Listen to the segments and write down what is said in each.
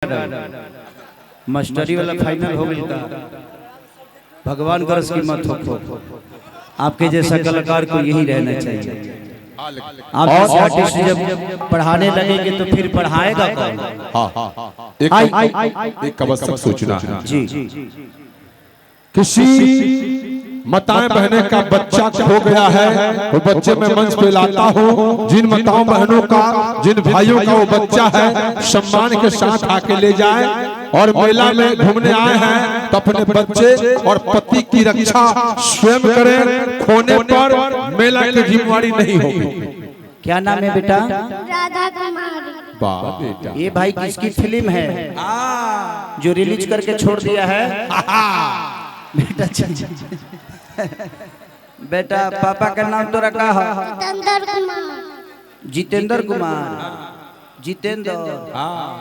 Mastery वाला final हो गया था। भगवान का रस की मत हो, आपके जैसा कलाकार को यही रहना चाहिए। आप जैसे आर्टिस्ट जब पढ़ाने लगेंगे तो फिर पढ़ाएगा कौन? एक आवश्यक सूचना है जी। किसी माताएं बहने का बच्चा खो गया है, वो बच्चे में मंच पे लाता हूँ। जिन माताओं बहनों का, जिन भाइयों का वो बच्चा है, सम्मान के साथ आके ले जाए। और मेला में घूमने आए हैं तो अपने बच्चे और पति की रक्षा स्वयं करें। खोने पर मेला की जिम्मेवारी नहीं होगी। क्या नाम है बेटा? राधा कुमारी। बेटा ये भाई किसकी फिल्म है जो रिलीज करके छोड़ दिया है? बेटा बेटा पापा का नाम तो रखा है जितेंद्र कुमार। जितेंद्र कुमार। जितेंद्र,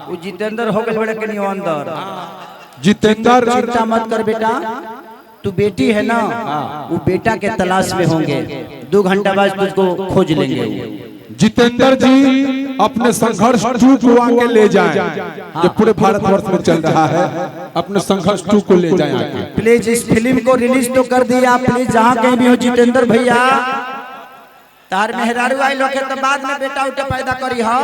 वो जितेंद्र हो गए बड़े के अंदर। जितेंद्र चिंता मत कर बेटा, तू बेटी है ना, वो बेटा के तलाश में होंगे। 2 घंटा बाद तुझको खोज लेंगे। जितेंद्र जी अपने संघर्ष 2 को आके ले जाएं, जो पूरे भारतवर्ष में चल रहा है। अपने संघर्ष 2 को ले जाएं आके। प्लीज इस फिल्म को रिलीज तो कर दिया। प्लीज जहाँ कहीं भी हो जितेंद्र भैया, तार मेहरारू आई लोग के तो बाद में बेटा उठे पैदा करी हा।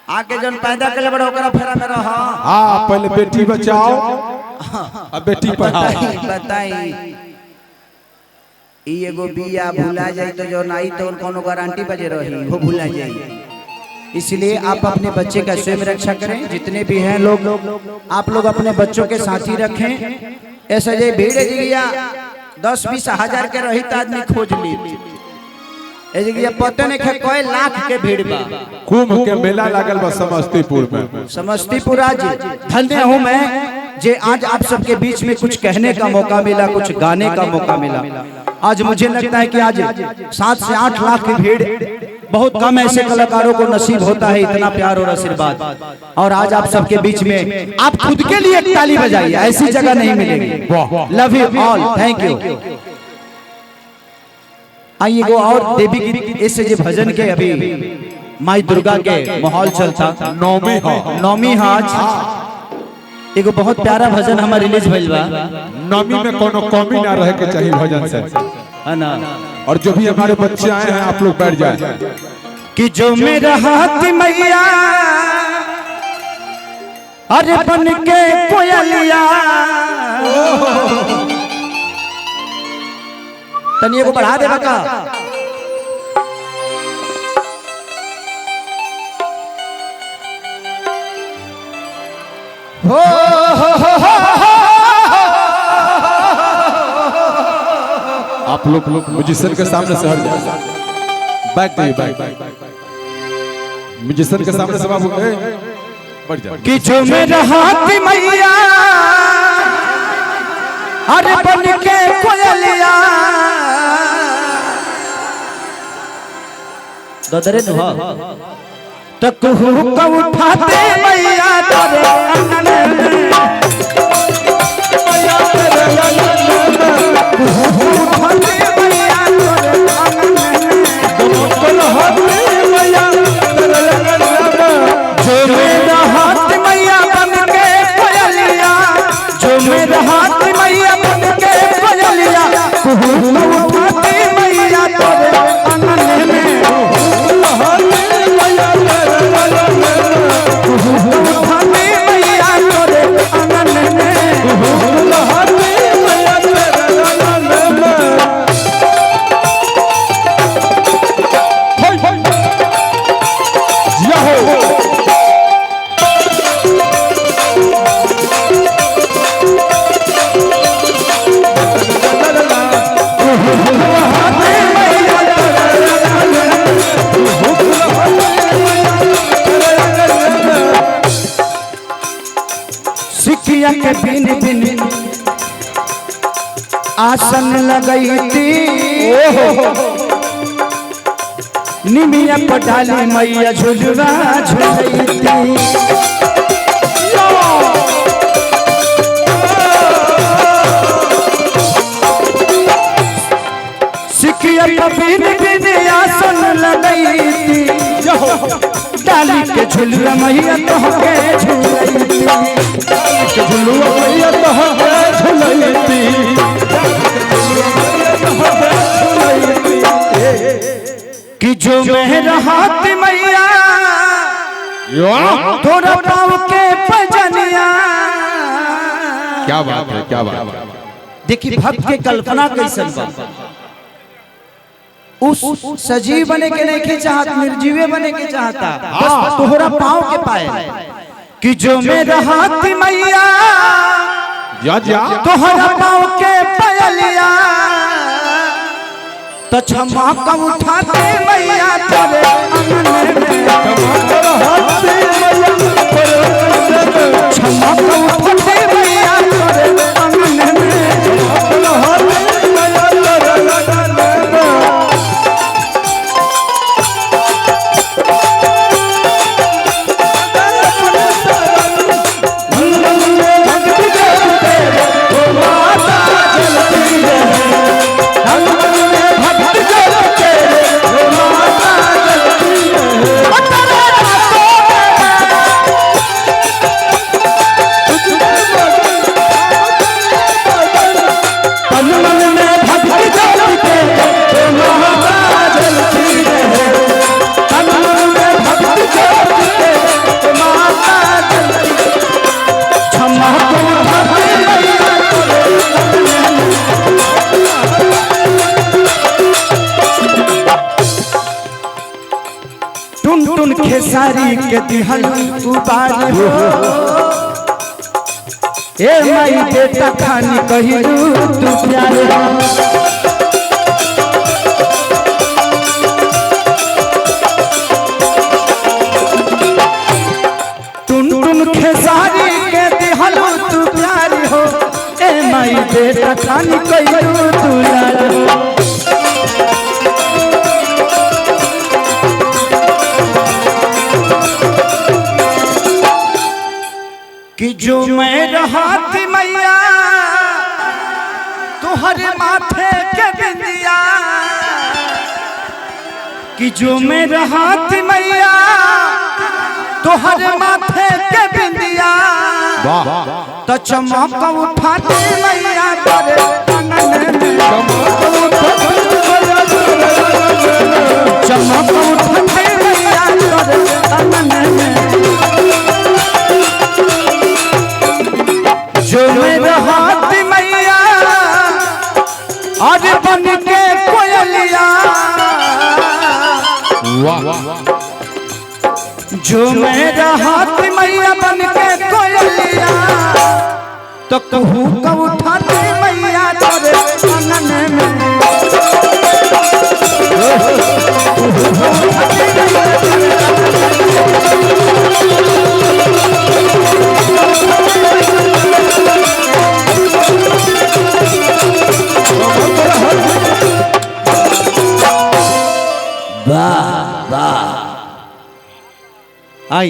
आके जन पैदा कर बड़ा ओकरा फेरा में रहा। हाँ, पहले बेटी बचाओ अब बेटी पढ़ाओ। बताई एगो बिया भूला जाए तो जो नहीं तो कोनो गारंटी बजे रही वो भूला जाए। इसलिए आप अपने बच्चे का स्वयं रक्षा करें। जितने भी हैं लोग, आप लोग अपने बच्चों के साथ ही रखें। ऐसा जे भीड़ जगह 10-20 हजार के रही तो आदमी खोज ली। पता नहीं कोई लाख के भीड़ बा। कुंभ के मेला लागल बा समस्तीपुर में। समस्तीपुर आज धन्य हूँ मैं जे आज आप सबके बीच में कुछ कहने का मौका मिला, कुछ गाने का मौका मिला। आज मुझे लगता है कि आज 7 से 8 लाख की भीड़ बहुत कम ऐसे कलाकारों को नसीब होता है इतना प्यार और आशीर्वाद। और आज आप सबके बीच में आप खुद के लिए एक ताली बजाइए, ऐसी जगह नहीं मिलेगी। Love you all, thank you. आइए वो और देवी की ऐसे जो भजन के अभी माई दुर्गा के माहौल चलता। नौमी आज एगो बहुत प्यारा भजन हमारा रिलीज भइल बा। नौमी में कोनो कमी ना रहे के चाहिए भजन से, है ना। और जो भी हमारे बच्चे आए हैं आप लोग बैठ जाए। कि जो मेरा हाथ मैया अरे बन के कोयलिया, तनिए को बढ़ा दे बका। हो आप लोग म्यूजिशियन के सामने से हट जाए। बैक दे बैक म्यूजिशियन के सामने से बाबू बैठ जाओ। कि जो मेरा हाथ मैया अरे बन के कोयलिया ददरे नुहा तक हुक्म उठाते मैया तेरे अंगन में। मैया तेरे अंगन में उठाते मैया तेरे अंगन में। कल होते मैया तेरे अंगन में। जो मेरा हाथ मैया बन के कोयलिया, जो मेरा हाथ मैया बन के कोयलिया, उठाते मैया तेरे अंगन में। सिकिया के बिन बिन आसन लगई थी, निमिया पटाली मैया झुलवा झुलई थी। सिकिया के बिन बिन आसन लगई थी, डाली के झुलवा मैया तो के झूल झुलुआ मैया तोहके झुलैती कि जो मेरा हाथ मैया तोरा पाँव के पजनिया। क्या बात है, क्या बात है। देखिए भक्त के कल्पना कैसन बा। उस सजीव बने के नहीं के चाहत, निर्जीवे बने के चाहता, बस तोहरा पाँव के पाए। कि जो मेरा हाथ मैया तोहरा पाँव के पायलिया, तो क्षमा का उठाते मैया तोरे अंगन में, क्षमा का उठाते मैया तोरे अंगन में। टुन टुन खेसारी के दिहल उबार हो, ए माई बेटा खानी कहिलू तू प्यार हो। टुन टुन खेसारी के दिहल तू प्यार हो, ए माई बेटा खानी कहिलू तू प्यार हो। कि जो मेरा हाथ मैया तुहरे माथे के बिंदिया, कि जो मेरा हाथ मैया तुहरे माथे के बिंदिया, तो चमक उठाते मैया तोरे अंगन में, चमक उठाते मैया तोरे अंगन में। जो मेरा हाथ मैया आज बन के कोयलिया, जो मेरा हाथ मैया बन के कोयलिया, तो कहू का उठाते मैया तोरे अंगन में। वाह वाह आई